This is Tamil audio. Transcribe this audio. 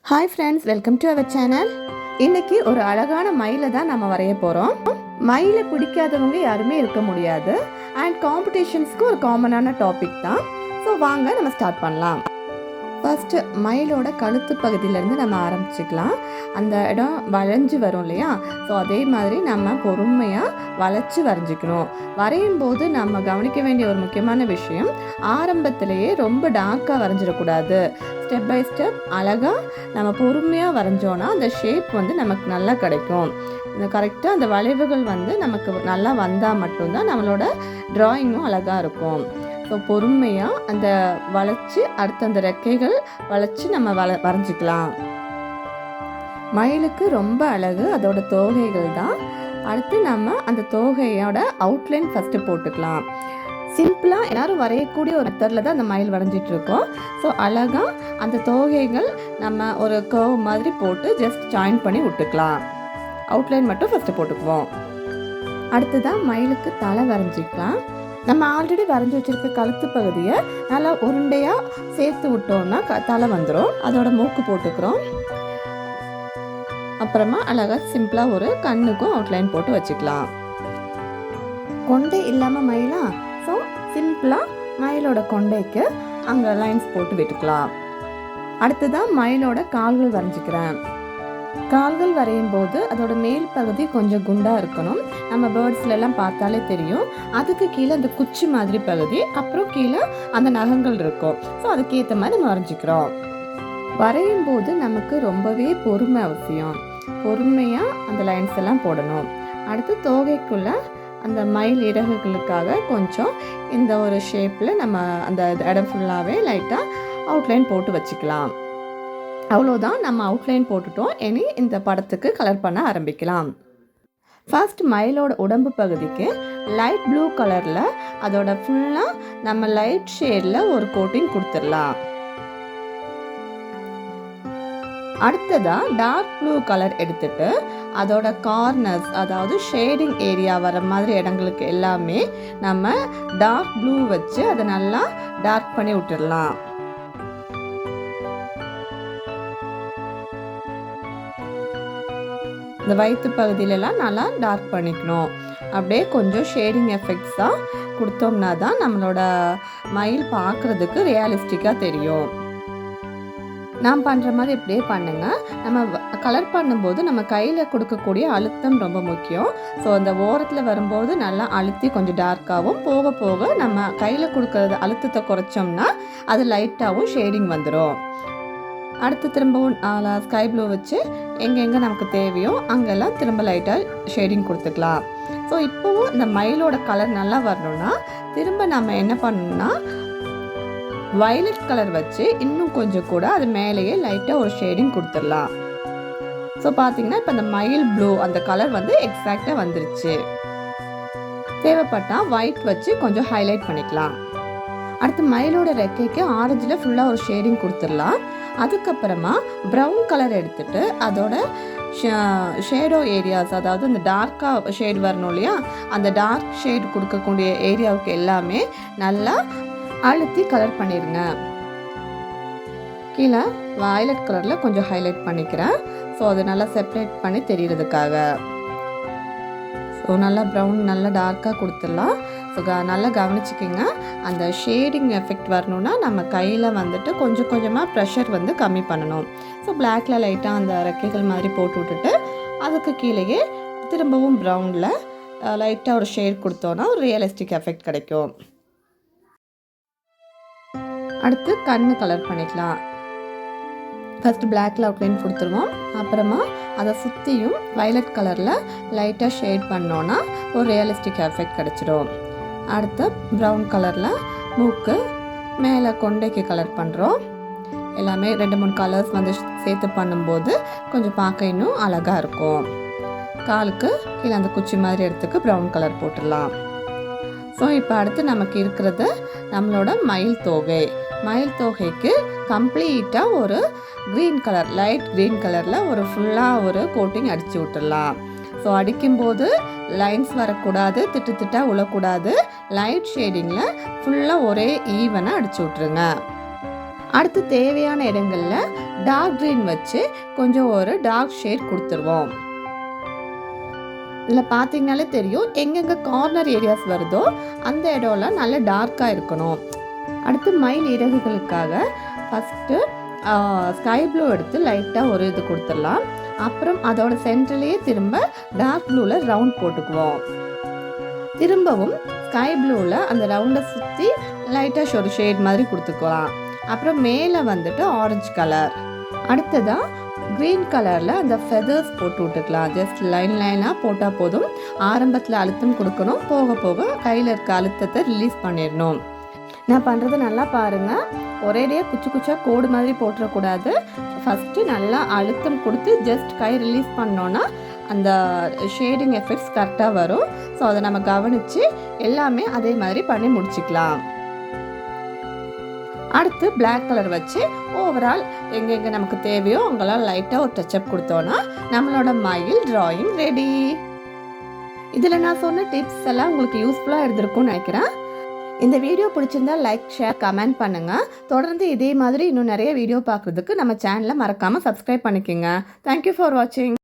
Hi friends, welcome to our channel. இன்னைக்கு ஒரு அழகான மயிலை தான் நம்ம வரைய போகிறோம். மயிலை பிடிக்காதவங்க யாருமே இருக்க முடியாது. அண்ட் காம்படிஷன்ஸ்க்கு ஒரு காமனான டாபிக் தான். ஸோ வாங்க நம்ம ஸ்டார்ட் பண்ணலாம். ஃபர்ஸ்ட்டு மயிலோட கழுத்து பகுதியிலேருந்து நம்ம ஆரம்பிச்சுக்கலாம். அந்த இடம் வளைஞ்சு வரும் இல்லையா? ஸோ அதே மாதிரி நம்ம பொறுமையாக வளைச்சி வரைஞ்சிக்கணும். வரையும் போது நம்ம கவனிக்க வேண்டிய ஒரு முக்கியமான விஷயம், ஆரம்பத்திலேயே ரொம்ப டார்க்காக வரைஞ்சிடக்கூடாது. ஸ்டெப் பை ஸ்டெப் அழகாக நம்ம பொறுமையாக வரைஞ்சோன்னா அந்த ஷேப் வந்து நமக்கு நல்லா கிடைக்கும். இந்த கரெக்டாக அந்த வளைவுகள் வந்து நமக்கு நல்லா வந்தால் மட்டும்தான் நம்மளோட ட்ராயிங்கும் அழகாக இருக்கும். ஸோ பொறுமையாக அந்த வளைச்சி அடுத்த அந்த ரெக்கைகள் வளைச்சி நம்ம வரைஞ்சிக்கலாம். மயிலுக்கு ரொம்ப அழகு அதோட தோகைகள் தான். அடுத்து நம்ம அந்த தோகையோட அவுட்லைன் ஃபஸ்ட்டு போட்டுக்கலாம். சிம்பிளாக எல்லோரும் வரையக்கூடிய ஒரு மெத்தடில் தான் அந்த மயில் வரைஞ்சிட்ருக்கோம். ஸோ அழகாக அந்த தோகைகள் நம்ம ஒரு கர்வ் மாதிரி போட்டு ஜஸ்ட் ஜாயின் பண்ணி விட்டுக்கலாம். அவுட்லைன் மட்டும் ஃபஸ்ட்டு போட்டுக்குவோம். அடுத்து தான் மயிலுக்கு தலை வரைஞ்சிக்கலாம். நம்ம ஆல்ரெடி வரைஞ்சி வச்சுருக்க கழுத்து பகுதியை நல்லா உருண்டையாக சேர்த்து விட்டோம்னா தலை வந்துடும். அதோட மூக்கு போட்டுக்கிறோம். அப்புறமா அழகாக சிம்பிளாக ஒரு கண்ணுக்கும் அவுட்லைன் போட்டு வச்சுக்கலாம். கொண்டை இல்லாமல் மயிலா, ஸோ சிம்பிளாக மயிலோட கொண்டைக்கு அங்கே லைன்ஸ் போட்டு விட்டுக்கலாம். அடுத்துதான் மயிலோட கால்கள் வரைஞ்சிக்கிறேன். கால்கள் வரையும் போது அதோட மேல் பகுதி கொஞ்சம் குண்டாக இருக்கணும். நம்ம பேர்ட்ஸ்லாம் பார்த்தாலே தெரியும். அதுக்கு கீழே அந்த குச்சி மாதிரி பகுதி, அப்புறம் கீழே அந்த நகங்கள் இருக்கும். ஸோ அதுக்கேற்ற மாதிரி நம்ம வரைஞ்சிக்கிறோம். வரையும் போது நமக்கு ரொம்பவே பொறுமை அவசியம். பொறுமையாக அந்த லைன்ஸ் எல்லாம் போடணும். அடுத்து தோகைக்குள்ள அந்த மயில் இறகுகளுக்காக கொஞ்சம் இந்த ஒரு ஷேப்பில் நம்ம அந்த இடம் ஃபுல்லாகவே லைட்டாக அவுட்லைன் போட்டு வச்சுக்கலாம். அவ்வளோதான், நம்ம அவுட்லைன் போட்டுட்டோம். இனி இந்த படத்துக்கு கலர் பண்ண ஆரம்பிக்கலாம். ஃபர்ஸ்ட் மயிலோட உடம்பு பகுதிக்கு லைட் ப்ளூ கலரில் அதோட ஃபுல்லாக நம்ம லைட் ஷேடில் ஒரு கோட்டிங் கொடுத்துடலாம். அடுத்ததாக டார்க் ப்ளூ கலர் எடுத்துட்டு அதோட கார்னர்ஸ், அதாவது ஷேடிங் ஏரியா வர மாதிரி இடங்களுக்கு எல்லாமே நம்ம டார்க் ப்ளூ வச்சு அதை நல்லா டார்க் பண்ணி விட்டுடலாம். இந்த வயிற்று பகுதியிலலாம் நல்லா டார்க் பண்ணிக்கணும். அப்படியே கொஞ்சம் ஷேடிங் எஃபெக்ட்ஸாக கொடுத்தோம்னா தான் நம்மளோட மயில் பார்க்குறதுக்கு ரியலிஸ்டிக்காக தெரியும். நான் பண்ணுற மாதிரி இப்படியே பண்ணுங்க. நம்ம கலர் பண்ணும்போது நம்ம கையில் கொடுக்கக்கூடிய அழுத்தம் ரொம்ப முக்கியம். ஸோ அந்த ஓரத்தில் வரும்போது நல்லா அழுத்தி கொஞ்சம் டார்க்காகவும், போக போக நம்ம கையில் கொடுக்குறது அழுத்தத்தை குறைச்சோம்னா அது லைட்டாகவும் ஷேடிங் வந்துடும். அடுத்து திரும்பவும் ஸ்கை ப்ளூ வச்சு எங்கெங்கே நமக்கு தேவையோ அங்கெல்லாம் திரும்ப லைட்டாக ஷேடிங் கொடுத்துக்கலாம். ஸோ இப்போவும் இந்த மயிலோட கலர் நல்லா வரணும்னா திரும்ப நம்ம என்ன பண்ணணும்னா வயலட் கலர் வச்சு இன்னும் கொஞ்சம் கூட அது மேலேயே லைட்டாக ஒரு ஷேடிங் கொடுத்துடலாம். ஸோ பார்த்தீங்கன்னா இப்போ அந்த மயில் ப்ளூ அந்த கலர் வந்து எக்ஸாக்டாக வந்துருச்சு. தேவைப்பட்டால் ஒயிட் வச்சு கொஞ்சம் ஹைலைட் பண்ணிக்கலாம். அடுத்து மயிலோட ரெக்கைக்கு ஆரஞ்சில் ஃபுல்லாக ஒரு ஷேடிங் கொடுத்துடலாம். அதுக்கப்புறமா ப்ரௌன் கலர் எடுத்துட்டு அதோட ஷேடோ ஏரியாஸ், அதாவது இந்த டார்க்காக ஷேட் வரணும் இல்லையா, அந்த டார்க் ஷேட் கொடுக்கக்கூடிய ஏரியாவுக்கு எல்லாமே நல்லா அழுத்தி கலர் பண்ணிடுங்க. கீழே வயலட் கலரில் கொஞ்சம் ஹைலைட் பண்ணிக்கிறேன். ஸோ அது நல்லா செப்பரேட் பண்ணி தெரியறதுக்காக. ஸோ நல்லா ப்ரௌன் நல்லா டார்க்காக கொடுத்துடலாம். ஸோ நல்லா கவனிச்சிக்கிங்க. அந்த ஷேடிங் எஃபெக்ட் வரணுன்னா நம்ம கையில் வந்துட்டு கொஞ்சம் கொஞ்சமாக ப்ரெஷர் வந்து கம்மி பண்ணணும். ஸோ பிளாக்ல லைட்டாக அந்த ரெக்கைகள் மாதிரி போட்டு விட்டுட்டு அதுக்கு கீழேயே திரும்பவும் ப்ரௌனில் லைட்டாக ஒரு ஷேட் கொடுத்தோன்னா ஒரு ரியலிஸ்டிக் எஃபெக்ட் கிடைக்கும். அடுத்து கண்ணு கலர் பண்ணிக்கலாம். ஃபஸ்ட்டு பிளாக்ல அவுட்லைன் கொடுத்துருவோம். அப்புறமா அதை சுற்றியும் வயலட் கலரில் லைட்டாக ஷேட் பண்ணோன்னா ஒரு ரியலிஸ்டிக் எஃபெக்ட் கிடச்சிடும். அடுத்து ப்ரௌன் கலரில் மூக்கு, மேலே கொண்டைக்கு கலர் பண்ணுறோம். எல்லாமே 2-3 கலர்ஸ் வந்து சேர்த்து பண்ணும்போது கொஞ்சம் பார்க்க இன்னும் அழகாக இருக்கும். காலுக்கு கீழே அந்த குச்சி மாதிரி இடத்துக்கு ப்ரௌன் கலர் போட்டுடலாம். ஸோ இப்போ அடுத்து நமக்கு இருக்கிறது நம்மளோட மயில் தோகை. மயில் தோகைக்கு கம்ப்ளீட்டாக ஒரு க்ரீன் கலர், லைட் க்ரீன் கலரில் ஒரு ஃபுல்லாக ஒரு கோட்டிங் அடித்து விட்டுடலாம். ஸோ அடிக்கும்போது லைன்ஸ் வரக்கூடாது, திட்டு திட்டாக உழக்கூடாது. லைட் ஷேடிங்கில் ஃபுல்லாக ஒரே ஈவனாக அடிச்சு விட்ருங்க. அடுத்து தேவையான இடங்களில் டார்க் க்ரீன் வச்சு கொஞ்சம் ஒரு டார்க் ஷேட் கொடுத்துருவோம். இதில் பார்த்தீங்கனாலே தெரியும் எங்கெங்கே கார்னர் ஏரியாஸ் வருதோ அந்த இடம்லாம் நல்ல டார்க்காக இருக்கணும். அடுத்து மயில் இறகுகளுக்காக ஃபஸ்ட்டு ஸ்கை ப்ளூ எடுத்து லைட்டாக ஒரு இது கொடுத்துடலாம். அப்புறம் அதோட சென்டர்லேயே திரும்ப டார்க் ப்ளூவில் ரவுண்ட் போட்டுக்குவோம். திரும்பவும் ஸ்கை ப்ளூவில் அந்த ரவுண்டை சுற்றி லைட்டாக ஒரு ஷேட் மாதிரி கொடுத்துக்கலாம். அப்புறம் மேலே வந்துட்டு ஆரஞ்சு கலர். அடுத்ததாக க்ரீன் கலரில் அந்த ஃபெதர்ஸ் போட்டு விட்டுக்கலாம். ஜஸ்ட் லைனாக போட்டால் போதும். ஆரம்பத்தில் அழுத்தம் கொடுக்கணும், போக போக கையில் இருக்க அழுத்தத்தை ரிலீஸ் பண்ணிடணும். நான் பண்ணுறது நல்லா பாருங்கள். ஒரேடியாக குச்சி குச்சாக கோடு மாதிரி போட்டுறக்கூடாது. ஃபஸ்ட்டு நல்லா அழுத்தம் கொடுத்து ஜஸ்ட் கை ரிலீஸ் பண்ணோன்னா அந்த ஷேடிங் எஃபெக்ட்ஸ் கரெக்டாக வரும். ஸோ அதை நம்ம கவனித்து எல்லாமே அதே மாதிரி பண்ணி முடிச்சுக்கலாம். அடுத்து பிளாக் கலர் வச்சு ஓவரால் எங்கெங்கே நமக்கு தேவையோ அங்கெல்லாம் லைட்டாக ஒரு டச்சப் கொடுத்தோன்னா நம்மளோட மயில் டிராயிங் ரெடி. இதில் நான் சொன்ன டிப்ஸ் எல்லாம் உங்களுக்கு யூஸ்ஃபுல்லாக இருந்திருக்கும்னு நினைக்கிறேன். இந்த வீடியோ பிடிச்சிருந்தா லைக், ஷேர், கமெண்ட் பண்ணுங்கள். தொடர்ந்து இதே மாதிரி இன்னும் நிறைய வீடியோ பார்க்குறதுக்கு நம்ம சேனலை மறக்காமல் சப்ஸ்கிரைப் பண்ணிக்கோங்க. தேங்க்யூ ஃபார் வாட்சிங்.